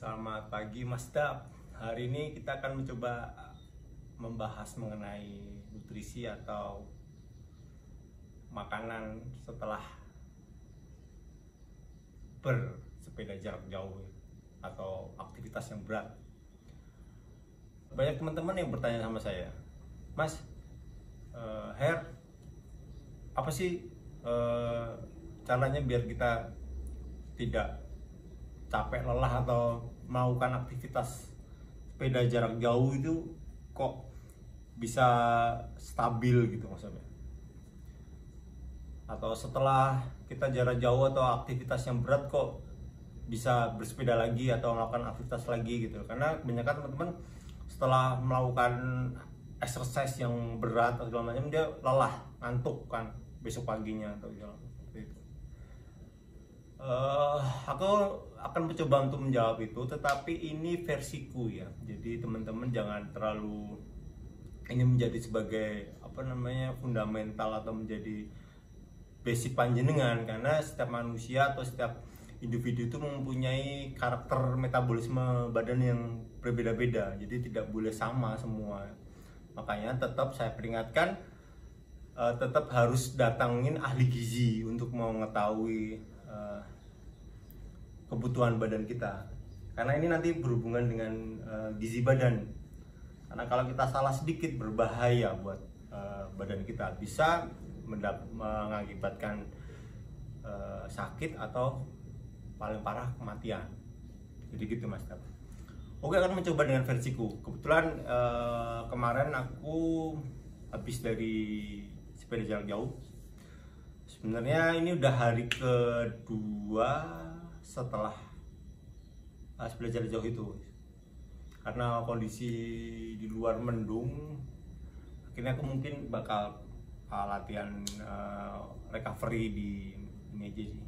Selamat pagi Mas Dap. Hari ini kita akan mencoba membahas mengenai nutrisi atau makanan setelah bersepeda jarak jauh atau aktivitas yang berat. Banyak teman-teman yang bertanya sama saya, Mas, apa sih caranya biar kita tidak capek, lelah, atau melakukan aktivitas sepeda jarak jauh itu kok bisa stabil gitu maksudnya, atau setelah kita jarak jauh atau aktivitas yang berat kok bisa bersepeda lagi atau melakukan aktivitas lagi gitu. Karena kebanyakan teman-teman setelah melakukan exercise yang berat atau segala macam dia lelah, ngantuk kan besok paginya atau segala seperti itu. Aku akan mencoba untuk menjawab itu, tetapi ini versiku ya. Jadi teman-teman jangan terlalu ini menjadi sebagai fundamental atau menjadi basic panjenengan, karena setiap manusia atau setiap individu itu mempunyai karakter metabolisme badan yang berbeda-beda. Jadi tidak boleh sama semua. Makanya tetap saya peringatkan, tetap harus datangin ahli gizi untuk mengetahui kebutuhan badan kita, karena ini nanti berhubungan dengan gizi badan. Karena kalau kita salah sedikit berbahaya buat badan kita, bisa mengakibatkan sakit atau paling parah kematian. Jadi gitu Mas. Oke, akan mencoba dengan versiku. Kebetulan kemarin aku habis dari sepeda jarak jauh. Sebenarnya ini udah hari kedua setelah sepeda jarak jauh itu, karena kondisi di luar mendung. Akhirnya aku mungkin bakal latihan recovery di meja sih,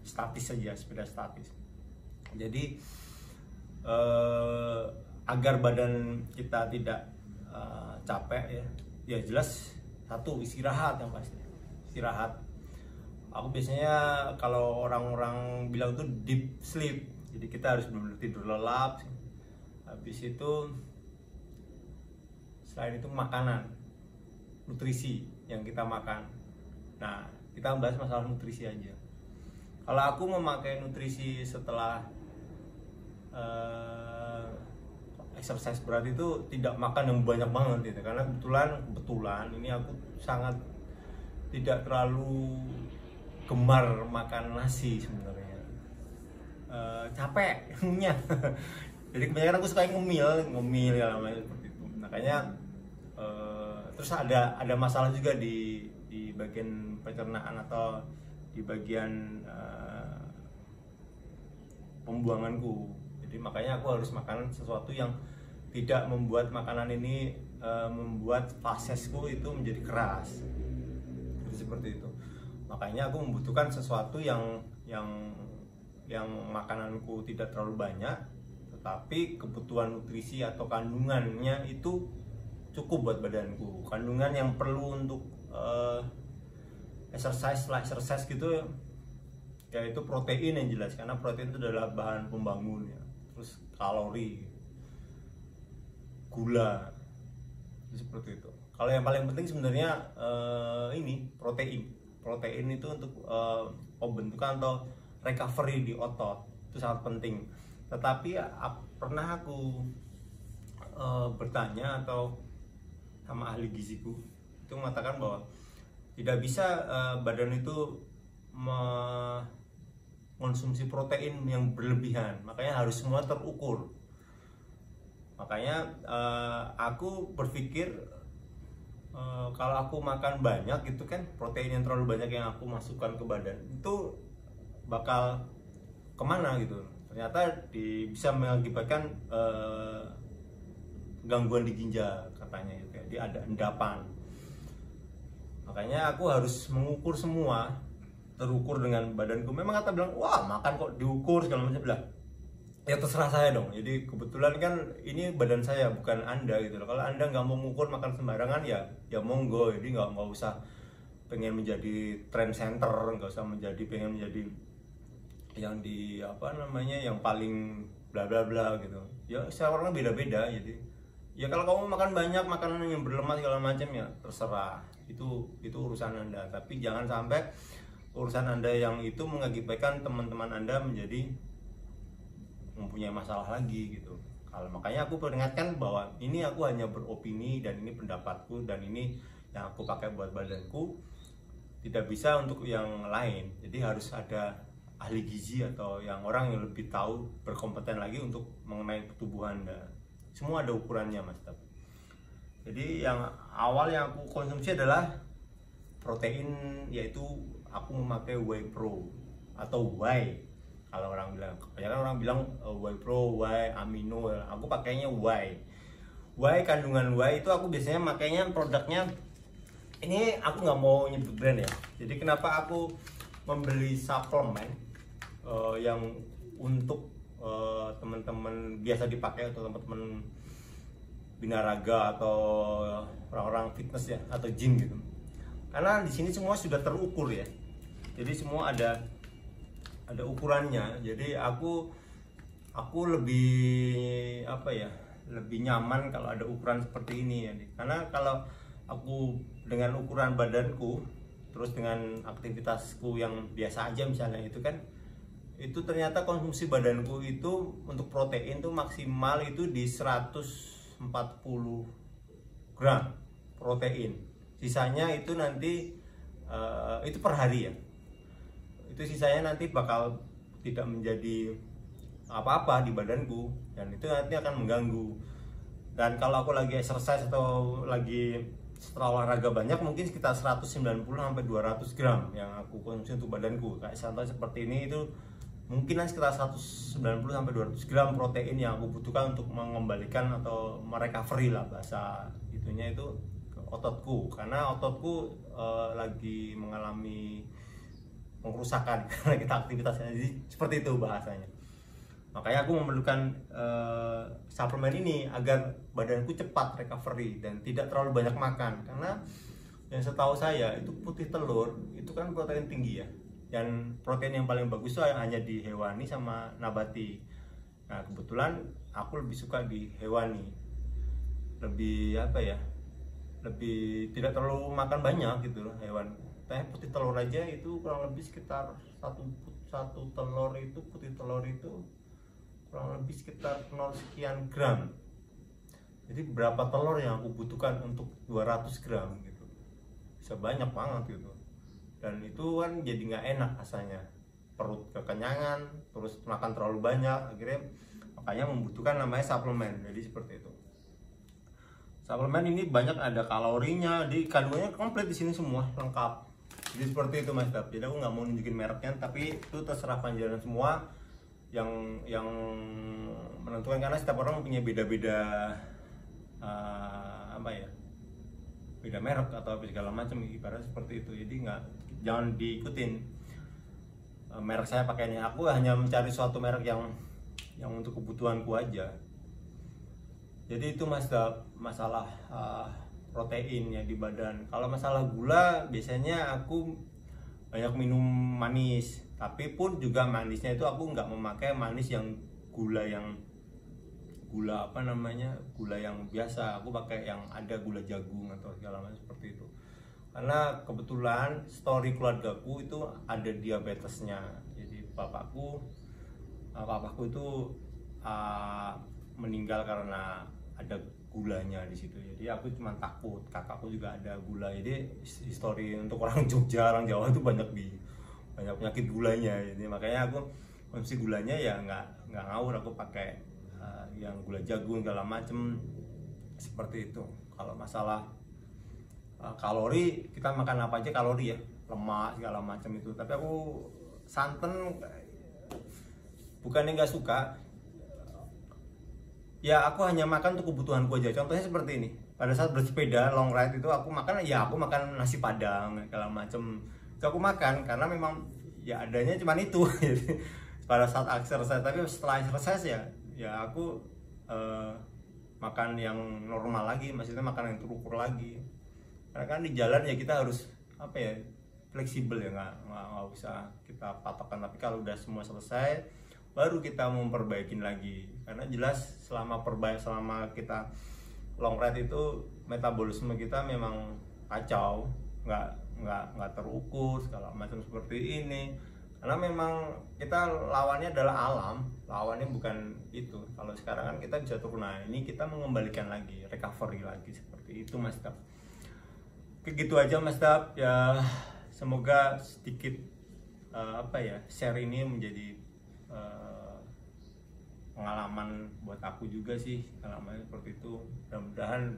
statis saja, sepeda statis. Jadi agar badan kita tidak capek ya jelas satu, istirahat yang pasti, istirahat. Aku biasanya kalau orang-orang bilang itu deep sleep, jadi kita harus benar-benar tidur lelap. Habis itu selain itu makanan, nutrisi yang kita makan. Nah, kita bahas masalah nutrisi aja. Kalau aku memakai nutrisi setelah exercise berat itu tidak makan yang banyak banget gitu, karena kebetulan ini aku sangat tidak terlalu gemar makan nasi sebenarnya. Capek punya. Jadi kebanyakan aku suka ngemil ya namanya seperti itu. Makanya terus ada masalah juga di bagian pencernaan atau di bagian pembuanganku. Jadi makanya aku harus makan sesuatu yang tidak membuat makanan ini membuat fasesku itu menjadi keras. Jadi seperti itu. Makanya aku membutuhkan sesuatu yang makananku tidak terlalu banyak, tetapi kebutuhan nutrisi atau kandungannya itu cukup buat badanku. Kandungan yang perlu untuk exercise gitu, yaitu protein yang jelas, karena protein itu adalah bahan pembangun ya. Terus kalori, gula, seperti itu. Kalau yang paling penting sebenarnya ini protein itu untuk pembentukan atau recovery di otot, itu sangat penting. Tetapi pernah aku bertanya atau sama ahli giziku, itu mengatakan bahwa tidak bisa badan itu mengonsumsi protein yang berlebihan, makanya harus semua terukur. Makanya aku berpikir kalau aku makan banyak gitu kan, protein yang terlalu banyak yang aku masukkan ke badan itu bakal kemana gitu. Ternyata bisa mengakibatkan gangguan di ginjal katanya gitu. Jadi ada endapan. Makanya aku harus mengukur semua, terukur dengan badanku. Memang kata bilang, wah makan kok diukur segala macam, bilang ya terserah saya dong. Jadi kebetulan kan ini badan saya, bukan Anda gitu loh. Kalau Anda nggak mau mengukur makan sembarangan ya monggo. Jadi nggak usah pengen menjadi trend center, nggak usah pengen menjadi yang paling bla bla bla gitu. Ya setiap orang beda-beda, jadi ya kalau kamu makan banyak makanan yang berlemak segala macam ya terserah, itu urusan Anda, tapi jangan sampai urusan Anda yang itu mengakibatkan teman-teman Anda menjadi mempunyai masalah lagi gitu. Kalau makanya aku peringatkan bahwa ini aku hanya beropini dan ini pendapatku dan ini yang aku pakai buat badanku, tidak bisa untuk yang lain. Jadi harus ada ahli gizi atau yang orang yang lebih tahu, berkompeten lagi untuk mengenai tubuh Anda. Semua ada ukurannya, Mas. Jadi yang awal yang aku konsumsi adalah protein, yaitu aku memakai Whey Pro atau Whey. Kalau orang bilang, kebanyakan orang bilang Whey Pro, Whey Amino, aku pakainya Whey. Whey, kandungan Whey itu aku biasanya makainya produknya, ini aku nggak mau nyebut brand ya. Jadi kenapa aku membeli suplemen yang untuk teman-teman biasa dipakai atau teman-teman binaraga atau orang-orang fitness ya atau gym gitu. Karena di sini semua sudah terukur ya. Jadi semua ada ukurannya. Jadi aku lebih apa ya? Lebih nyaman kalau ada ukuran seperti ini ya. Karena kalau aku dengan ukuran badanku terus dengan aktivitasku yang biasa aja misalnya itu kan, itu ternyata konsumsi badanku itu untuk protein tuh maksimal itu di 140 gram protein. Sisanya itu nanti itu per hari ya. Itu sisanya nanti bakal tidak menjadi apa-apa di badanku dan itu nanti akan mengganggu. Dan kalau aku lagi exercise atau lagi setelah olahraga banyak, mungkin sekitar 190 sampai 200 gram yang aku konsumsi untuk badanku. Kayak contoh seperti ini itu mungkin sekitar 190 sampai 200 gram protein yang aku butuhkan untuk mengembalikan atau merecovery lah bahasa itunya itu ke ototku, karena ototku lagi mengalami pengrusakan karena kita aktivitasnya, jadi seperti itu bahasanya. Makanya aku memerlukan suplemen ini agar badanku cepat recovery dan tidak terlalu banyak makan. Karena yang setahu saya itu putih telur itu kan protein tinggi ya. Dan protein yang paling bagus itu hanya di hewani sama nabati. Nah kebetulan aku lebih suka di hewani. Lebih apa ya? Lebih tidak terlalu makan banyak gitu loh hewan. Tapi putih telur aja itu kurang lebih sekitar satu telur itu, putih telur itu kurang lebih sekitar 0 sekian gram. Jadi berapa telur yang aku butuhkan untuk 200 gram gitu, bisa banyak banget gitu. Dan itu kan jadi nggak enak rasanya, perut kekenyangan, terus makan terlalu banyak, akhirnya makanya membutuhkan namanya suplemen. Jadi seperti itu. Suplemen ini banyak ada kalorinya, di kandungannya komplit di sini semua lengkap. Jadi seperti itu Mas Dap. Jadi aku nggak mau nunjukin mereknya, tapi itu terserah panjenengan semua yang menentukan, karena setiap orang punya beda-beda apa ya, beda merek atau segala macam, ibarat seperti itu. Jadi jangan diikutin merek saya pakai ini. Aku hanya mencari suatu merek yang untuk kebutuhanku aja. Jadi itu Mas, masalah protein ya di badan. Kalau masalah gula, biasanya aku banyak minum manis, tapi pun juga manisnya itu aku nggak memakai manis yang gula apa namanya, gula yang biasa. Aku pakai yang ada gula jagung atau segala macam seperti itu. Karena kebetulan story keluargaku itu ada diabetesnya. Jadi papaku itu meninggal karena ada gulanya di situ. Jadi aku cuma takut, kakakku juga ada gula. Jadi histori untuk orang Jogja, orang Jawa itu banyak penyakit gulanya. Jadi makanya aku konsumsi gulanya ya nggak ngawur, aku pakai yang gula jagung segala macem seperti itu. Kalau masalah kalori, kita makan apa aja kalori ya, lemak segala macam itu. Tapi aku santan bukannya nggak suka, ya aku hanya makan untuk kebutuhanku aja. Contohnya seperti ini, pada saat bersepeda long ride itu aku makan nasi padang segala macam, itu aku makan karena memang ya adanya cuman itu. Pada saat exercise, tapi setelah exercise ya aku makan yang normal lagi, maksudnya makan yang terukur lagi. Karena kan di jalan ya kita harus apa ya, fleksibel ya, nggak usah kita patokan. Tapi kalau udah semua selesai, baru kita memperbaikin lagi. Karena jelas selama kita long ride itu metabolisme kita memang kacau, nggak terukur segala macam seperti ini. Karena memang kita lawannya adalah alam, lawannya bukan itu. Kalau sekarang kan kita bisa turun, nah ini kita mengembalikan lagi, recovery lagi seperti itu Mas Dap. Kayak gitu aja Mas Dap ya, semoga sedikit share ini menjadi pengalaman buat aku juga sih, pengalaman seperti itu. Mudah-mudahan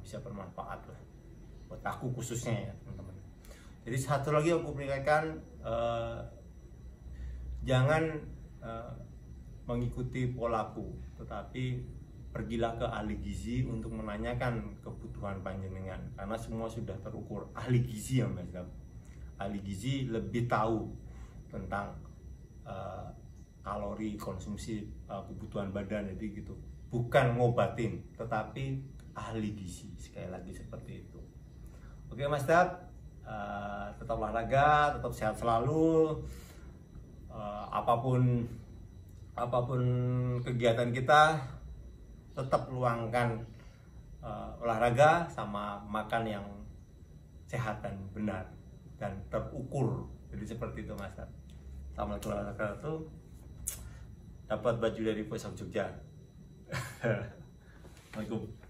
bisa bermanfaat lah buat aku khususnya ya teman-teman. Jadi satu lagi aku berikan, jangan mengikuti polaku, tetapi pergilah ke ahli gizi untuk menanyakan kebutuhan panjenengan, karena semua sudah terukur. Ahli gizi ya Mas Dap, ahli gizi lebih tahu tentang kalori konsumsi, kebutuhan badan, jadi gitu. Bukan ngobatin, tetapi ahli gizi, sekali lagi seperti itu. Oke Mas Dap, tetap olahraga, tetap sehat selalu. Apapun kegiatan kita, tetap luangkan olahraga sama makan yang sehat dan benar dan terukur. Jadi seperti itu Mas Dap. Assalamualaikum warahmatullahi wabarakatuh. Dapat baju dari Voice of Jogja. Assalamualaikum.